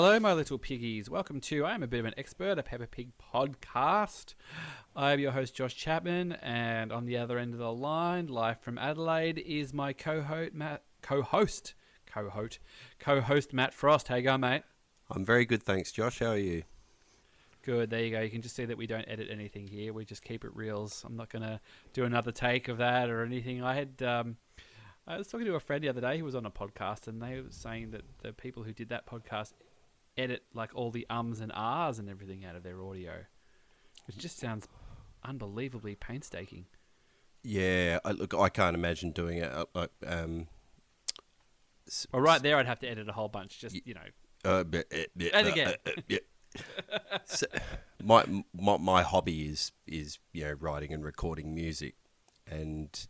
Hello, my little piggies. Welcome to I Am a Bit of an Expert, a Peppa Pig podcast. I am your host, Josh Chapman, and on the other end of the line, live from Adelaide, is my co-host, Matt Frost. How you going, mate? I'm very good, thanks, Josh. How are you? Good, there you go. You can just see that we don't edit anything here. We just keep it reals. I'm not going to do another take of that or anything. I was talking to a friend the other day who was on a podcast, and they were saying that the people who did that podcast edit like all the ums and ahs and everything out of their audio. It just sounds unbelievably painstaking. Yeah, I can't imagine doing it. Well, right there, I'd have to edit a whole bunch. Just and again. So, my hobby is writing and recording music, and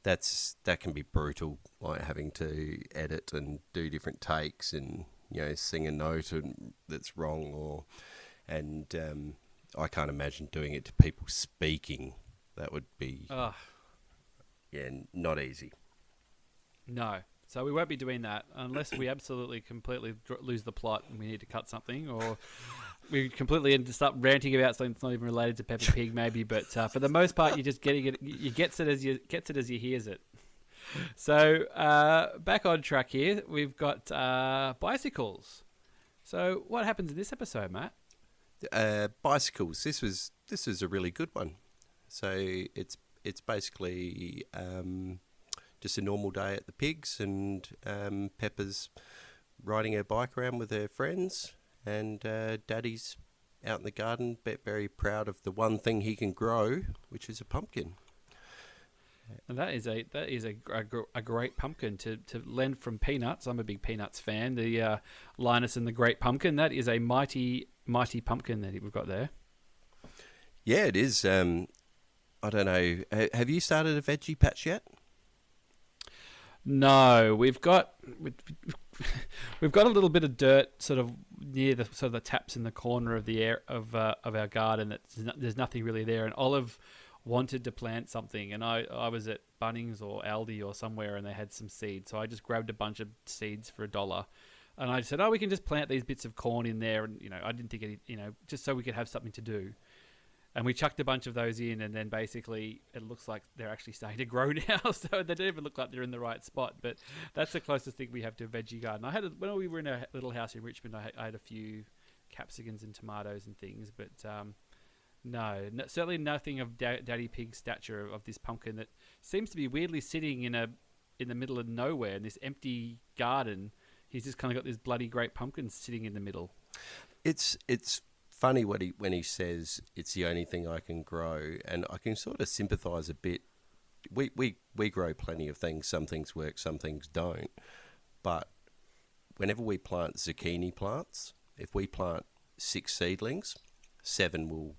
that can be brutal, like having to edit and do different takes and sing a note that's wrong I can't imagine doing it to people speaking. That would be not easy. No. So we won't be doing that unless we absolutely completely lose the plot and we need to cut something, or we completely end up ranting about something that's not even related to Peppa Pig, maybe. But for the most part, you're just getting it. You gets it as you hears it. So back on track here, we've got bicycles. So what happens in this episode, Matt? Bicycles. This was a really good one. So it's basically just a normal day at the pigs, and Peppa's riding her bike around with her friends, and Daddy's out in the garden, very proud of the one thing he can grow, which is a pumpkin. And that is a great pumpkin to lend from Peanuts. I'm a big Peanuts fan. The Linus and the Great Pumpkin. That is a mighty pumpkin that we've got there. Yeah, it is. I don't know. Have you started a veggie patch yet? No, we've got a little bit of dirt sort of near the taps in the corner of the of our garden. There's nothing really there, and Olive wanted to plant something, and I was at Bunnings or Aldi or somewhere, and they had some seeds, so I just grabbed a bunch of seeds for $1, and I said, we can just plant these bits of corn in there, and I didn't think any, just so we could have something to do. And we chucked a bunch of those in, and then basically it looks like they're actually starting to grow now. So they don't even look like they're in the right spot. But that's the closest thing we have to a veggie garden. When we were in a little house in Richmond, I had a few capsicums and tomatoes and things. But no, certainly nothing of Daddy Pig's stature of this pumpkin that seems to be weirdly sitting in the middle of nowhere in this empty garden. He's just kind of got this bloody great pumpkin sitting in the middle. It's funny when he says it's the only thing I can grow, and I can sort of sympathise a bit. We grow plenty of things. Some things work, some things don't. But whenever we plant zucchini plants, if we plant 6 seedlings, 7 will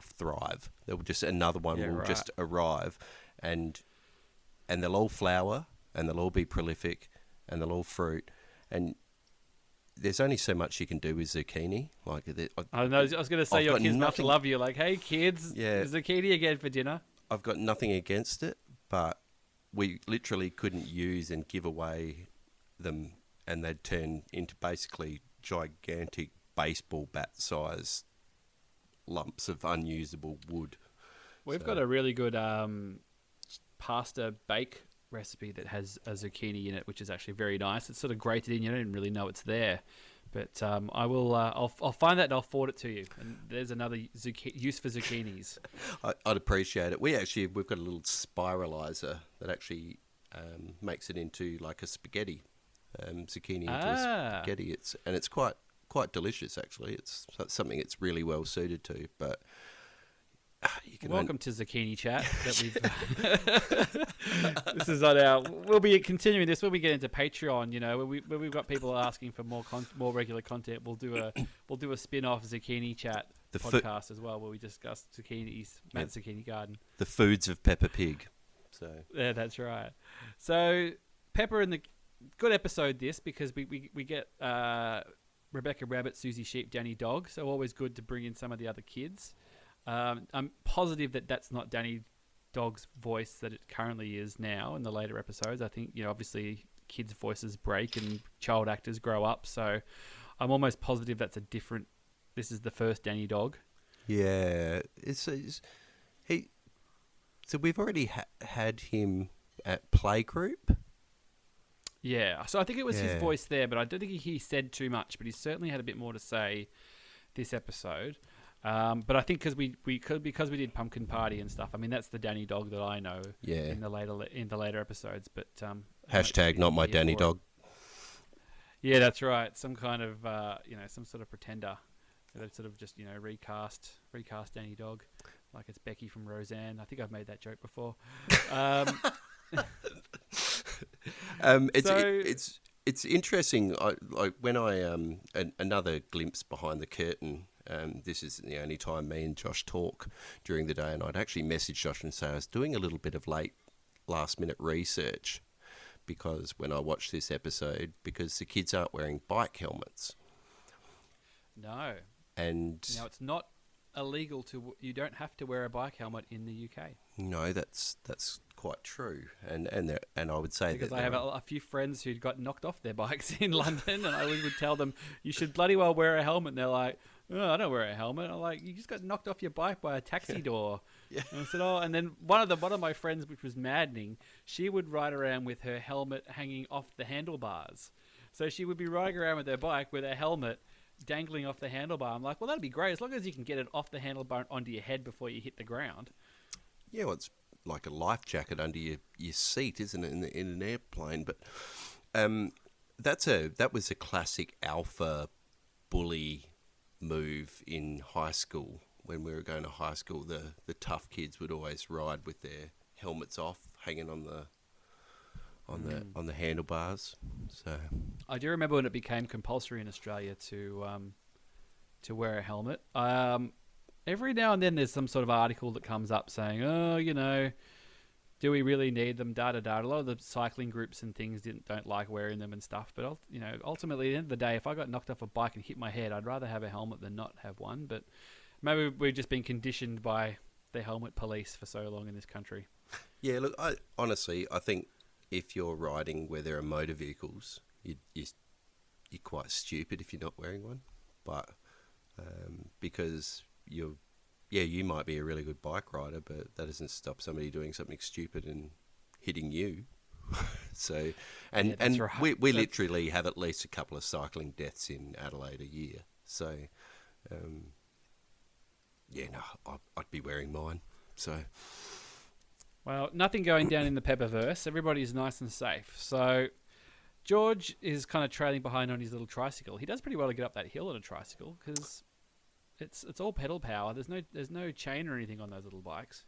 thrive. There will just another one will right. just arrive, and they'll all flower, and they'll all be prolific, and they'll all fruit, and there's only so much you can do with zucchini. I was going to say your kids must love you. Like, hey kids, zucchini again for dinner. I've got nothing against it, but we literally couldn't use and give away them, and they'd turn into basically gigantic baseball bat size lumps of unusable wood. We've got a really good pasta bake recipe that has a zucchini in it, which is actually very nice. It's sort of grated in. You don't even really know it's there, but I'll find that and I'll forward it to you. And there's another use for zucchinis. I'd appreciate it. We've got a little spiralizer that actually makes it into like a spaghetti, zucchini into a spaghetti. It's quite delicious actually. It's something it's really well suited to, but. Welcome to Zucchini Chat. This is on our. We'll be continuing this when we get into Patreon. When we've got people asking for more regular content, we'll do a spin-off Zucchini Chat podcast as well, where we discuss zucchinis, Matt's zucchini garden, the foods of Peppa Pig. So yeah, that's right. So Peppa in the good episode this because we get Rebecca Rabbit, Susie Sheep, Danny Dog. So always good to bring in some of the other kids. I'm positive that that's not Danny Dog's voice that it currently is now in the later episodes. I think, obviously kids' voices break and child actors grow up. So I'm almost positive that's a different. This is the first Danny dog. Yeah, he. So we've already had him at playgroup. Yeah, so I think it was his Yeah. voice there, but I don't think he said too much. But he certainly had a bit more to say this episode. But I think because we did Pumpkin Party and stuff. I mean, that's the Danny dog that I know. Yeah. In the later episodes, but Hashtag not my Danny dog. Yeah, that's right. Some kind of some sort of pretender that sort of just recast Danny dog, like it's Becky from Roseanne. I think I've made that joke before. It's interesting. Another glimpse behind the curtain. This is the only time me and Josh talk during the day, and I'd actually message Josh and say I was doing a little bit of last minute research because when I watched this episode, because the kids aren't wearing bike helmets. No. And now it's not illegal to. You don't have to wear a bike helmet in the UK. No, that's quite true, and I would say because that I have a few friends who got knocked off their bikes in London, and I always would tell them you should bloody well wear a helmet. And they're like, "Oh, I don't wear a helmet." I'm like, "You just got knocked off your bike by a taxi door." Yeah. And I said, "Oh," and then one of my friends, which was maddening, she would ride around with her helmet hanging off the handlebars. So she would be riding around with her bike with her helmet dangling off the handlebar. I'm like, well, that'd be great as long as you can get it off the handlebar onto your head before you hit the ground. Yeah, well, it's like a life jacket under your seat, isn't it, in an airplane? But that was a classic alpha bully move in high school. When we were going to high school, the tough kids would always ride with their helmets off, hanging on the handlebars. So I do remember when it became compulsory in Australia to wear a helmet. Every now and then there's some sort of article that comes up saying, oh, do we really need them? Da da da. A lot of the cycling groups and things don't like wearing them and stuff. But ultimately, at the end of the day, if I got knocked off a bike and hit my head, I'd rather have a helmet than not have one. But maybe we've just been conditioned by the helmet police for so long in this country. Yeah, look, I think if you're riding where there are motor vehicles, you're quite stupid if you're not wearing one. But because you might be a really good bike rider, but that doesn't stop somebody doing something stupid and hitting you. So, and right. we literally have at least a couple of cycling deaths in Adelaide a year. So, I'd be wearing mine. So. Well, nothing going down in the Peppaverse. Everybody's nice and safe. So George is kind of trailing behind on his little tricycle. He does pretty well to get up that hill on a tricycle because it's all pedal power. There's no chain or anything on those little bikes.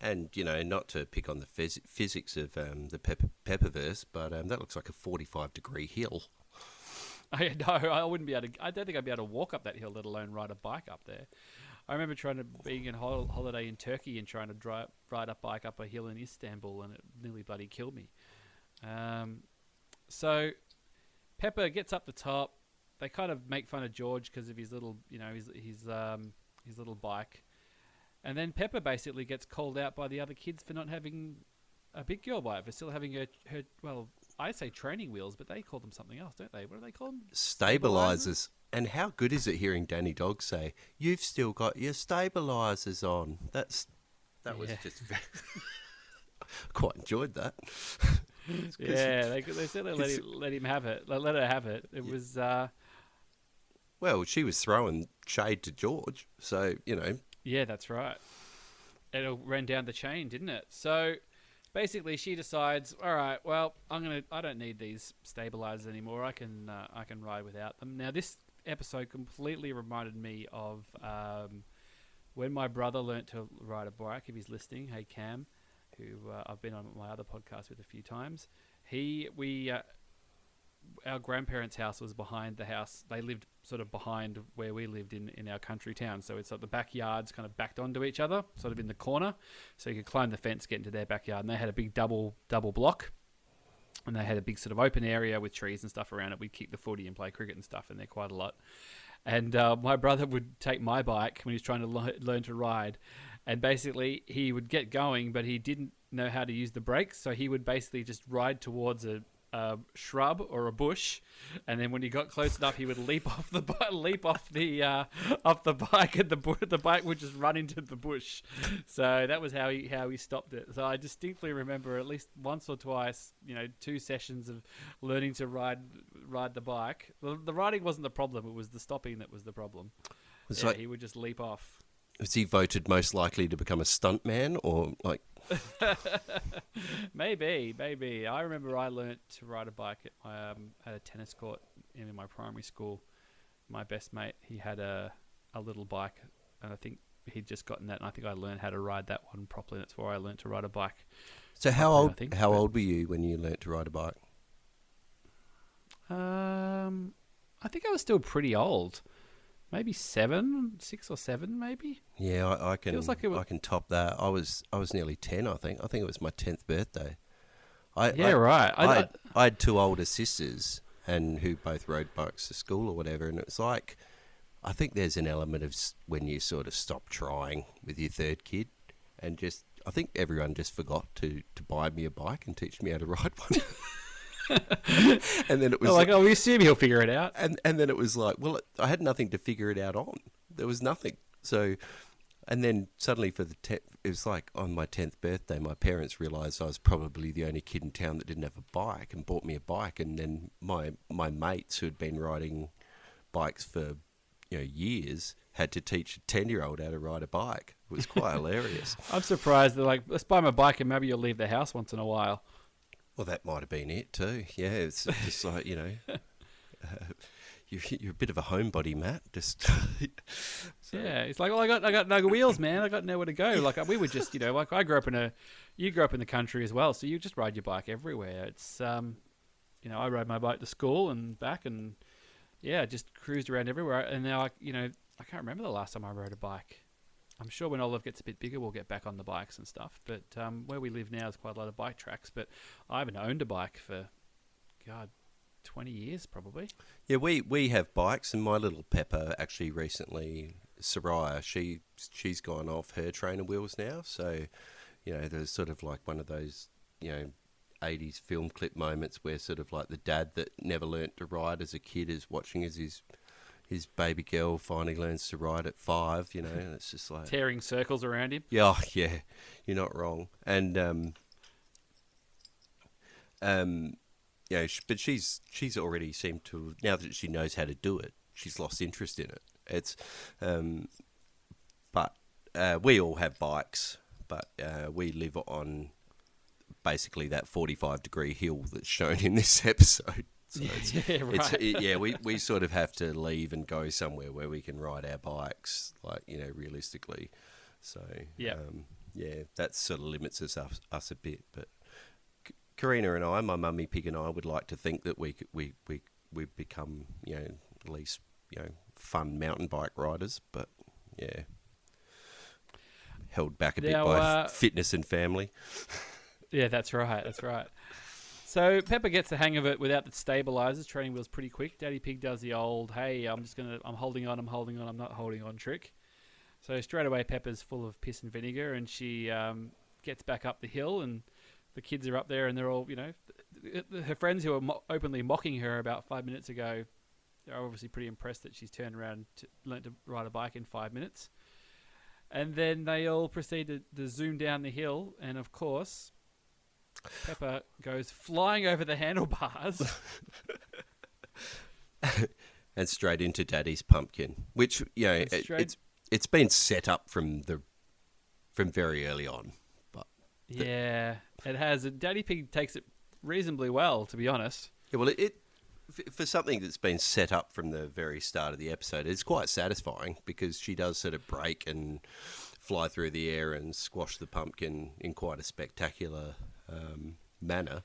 And not to pick on the physics of the Peppaverse, but that looks like a 45-degree hill. I wouldn't be able to. I don't think I'd be able to walk up that hill, let alone ride a bike up there. I remember being on holiday in Turkey and trying to ride a bike up a hill in Istanbul, and it nearly bloody killed me. So Peppa gets up the top. They kind of make fun of George because of his little, his little bike, and then Peppa basically gets called out by the other kids for not having a big girl bike, for still having her. Well, I say training wheels, but they call them something else, don't they? What do they call them? Stabilizers. And how good is it hearing Danny Dog say, "You've still got your stabilizers on"? That was just quite enjoyed that. Yeah, they certainly let him have it. Let her have it. It was. Well, she was throwing shade to George, so Yeah, that's right. It all ran down the chain, didn't it? So basically, she decides, all right, well, I don't need these stabilizers anymore. I can ride without them. Now, this episode completely reminded me of when my brother learnt to ride a bike. If he's listening, hey Cam, who I've been on my other podcast with a few times. Our grandparents' house was behind the house. They lived sort of behind where we lived in our country town. So it's like the backyards kind of backed onto each other, sort of in the corner. So you could climb the fence, get into their backyard. And they had a big double block. And they had a big sort of open area with trees and stuff around it. We'd kick the footy and play cricket and stuff in there quite a lot. And my brother would take my bike when he was trying to learn to ride. And basically, he would get going, but he didn't know how to use the brakes. So he would basically just ride towards a a shrub or a bush, and then when he got close enough, he would leap off the bike, and the bike would just run into the bush. So that was how he stopped it. So I distinctly remember at least once or twice, 2 sessions of learning to ride the bike. The riding wasn't the problem; it was the stopping that was the problem. He would just leap off. Was he voted most likely to become a stuntman, or like? Maybe. I remember I learnt to ride a bike at a tennis court in my primary school. My best mate, he had a little bike, and I think he'd just gotten that, and I think I learned how to ride that one properly. That's where I learnt to ride a bike. So how old were you when you learnt to ride a bike? I think I was still pretty old. Maybe 6 or 7, maybe. Yeah, I can. Feels like I can top that. I was nearly 10. I think it was my 10th birthday. Right. I had 2 older sisters, and who both rode bikes to school or whatever. And it's like, I think there's an element of when you sort of stop trying with your third kid, and just I think everyone just forgot to buy me a bike and teach me how to ride one. And then it was we assume he'll figure it out. And then it was like, well, I had nothing to figure it out on. There was nothing. So, and then suddenly it was like on my 10th birthday, my parents realised I was probably the only kid in town that didn't have a bike, and bought me a bike. And then my mates who had been riding bikes for years had to teach a 10-year-old how to ride a bike. It was quite hilarious. I'm surprised they're like, let's buy my bike and maybe you'll leave the house once in a while. Well, that might have been it too. Yeah, it's just like, you're a bit of a homebody, Matt. Just Yeah, it's like, well, I got no wheels, man. I got nowhere to go. Like we would just, like you grew up in the country as well, so you just ride your bike everywhere. It's I rode my bike to school and back, and just cruised around everywhere. And now I can't remember the last time I rode a bike. I'm sure when Olive gets a bit bigger, we'll get back on the bikes and stuff. But where we live now is quite a lot of bike tracks. But I haven't owned a bike for, 20 years probably. Yeah, we have bikes, and my little Peppa actually recently, Soraya, she's gone off her trainer wheels now. So, there's sort of like one of those, 80s film clip moments where sort of like the dad that never learnt to ride as a kid is watching as his baby girl finally learns to ride at 5, and it's just like tearing circles around him. Yeah, you're not wrong. And but she's already seemed to, now that she knows how to do it, she's lost interest in it. It's but we all have bikes, but we live on basically that 45-degree hill that's shown in this episode. So we sort of have to leave and go somewhere where we can ride our bikes, like, realistically. So, that sort of limits us a bit. But Karina and I, my mummy pig and I, would like to think that we become, at least, fun mountain bike riders. But, held back a bit by fitness and family. Yeah, that's right. So Peppa gets the hang of it without the stabilizers, training wheels pretty quick. Daddy Pig does the old, hey, I'm holding on, I'm not holding on trick. So straight away Peppa's full of piss and vinegar, and she gets back up the hill, and the kids are up there, and they're all, her friends who were openly mocking her about 5 minutes ago are obviously pretty impressed that she's turned around to learn to ride a bike in 5 minutes. And then they all proceed to zoom down the hill, and of course Peppa goes flying over the handlebars and straight into Daddy's pumpkin, which it's been set up from very early on. But it has. Daddy Pig takes it reasonably well, to be honest. Yeah, well, it for something that's been set up from the very start of the episode, it's quite satisfying because she does sort of break and fly through the air and squash the pumpkin in quite a spectacular manner.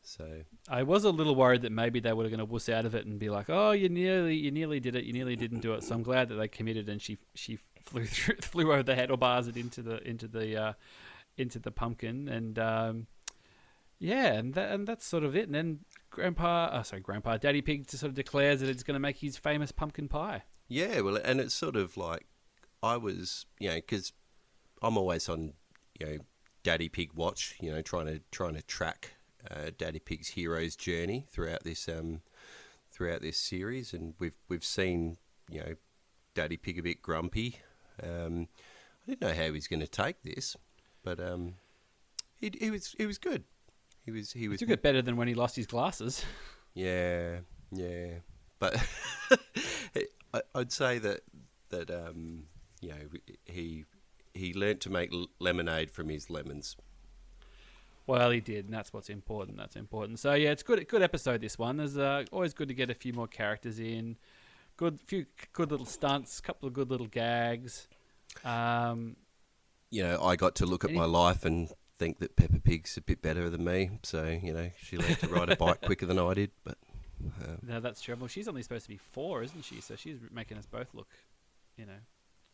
So I was a little worried that maybe they were going to wuss out of it and be like, "Oh, you nearly did it. You nearly didn't do it." So I'm glad that they committed, and she flew over the handlebars and into the pumpkin, and and that's sort of it. And then Grandpa, Daddy Pig just sort of declares that it's going to make his famous pumpkin pie. Yeah, well, and it's sort of like I was, because I'm always on, Daddy Pig watch, trying to track Daddy Pig's hero's journey throughout this series, and we've seen Daddy Pig a bit grumpy. I didn't know how he was going to take this, but he was good. He took it better than when he lost his glasses. Yeah, but I'd say that he learnt to make lemonade from his lemons. Well, he did, and that's what's important. So yeah, it's good episode, this one. There's always good to get a few more characters in. Few good little stunts, couple of good little gags. I got to look at my life and think that Peppa Pig's a bit better than me. So she learned to ride a bike quicker than I did. But no, that's true. Well, she's only supposed to be 4, isn't she? So she's making us both look,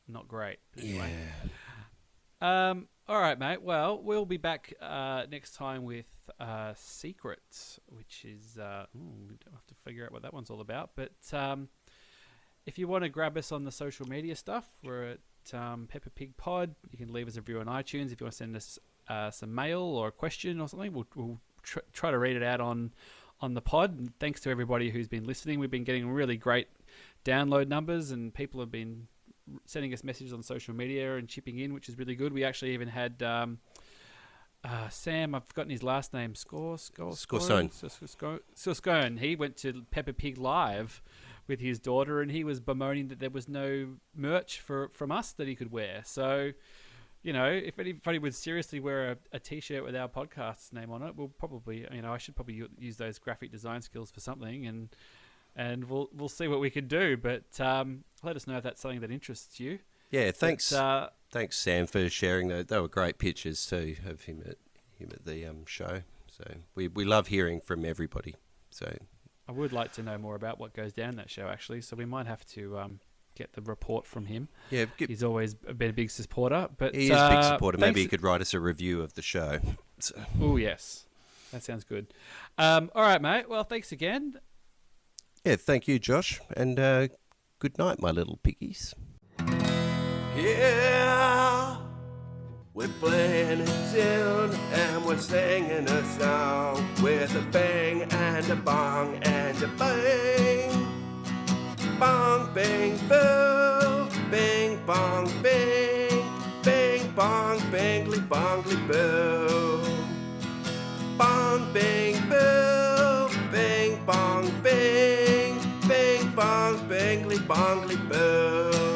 not great. Anyway. Yeah. All right, mate. Well, we'll be back next time with Secrets, which is we have to figure out what that one's all about. But if you want to grab us on the social media stuff, we're at Peppa Pig Pod. You can leave us a review on iTunes. If you want to send us some mail or a question or something, we'll try to read it out on the pod. And thanks to everybody who's been listening. We've been getting really great download numbers, and people have been sending us messages on social media and chipping in, which is really good. We actually even had Sam, I've forgotten his last name, Scorsone. He went to Peppa Pig Live with his daughter, and he was bemoaning that there was no merch from us that he could wear. So, if anybody would seriously wear a T-shirt with our podcast's name on it, we'll probably, I should probably use those graphic design skills for something, and we'll see what we can do. But let us know if that's something that interests you. Yeah, thanks. Thanks, Sam, for sharing those. They were great pictures too of him at the show. So we love hearing from everybody. So I would like to know more about what goes down that show, actually. So we might have to get the report from him. Yeah, he's always been a big supporter. But he is a big supporter. Maybe he could write us a review of the show. So. Oh yes, that sounds good. All right, mate. Well, thanks again. Yeah, thank you, Josh, and good night, my little piggies. Yeah, we're playing a tune and we're singing a song with a bang and a bong and a bang. Bong, bang, boo, bing, bong, bing, bing, bong, bingly, bongly, boo. Bong, bing, boo, bing, bong, bing, bing, bong, bingly, bongly, boo.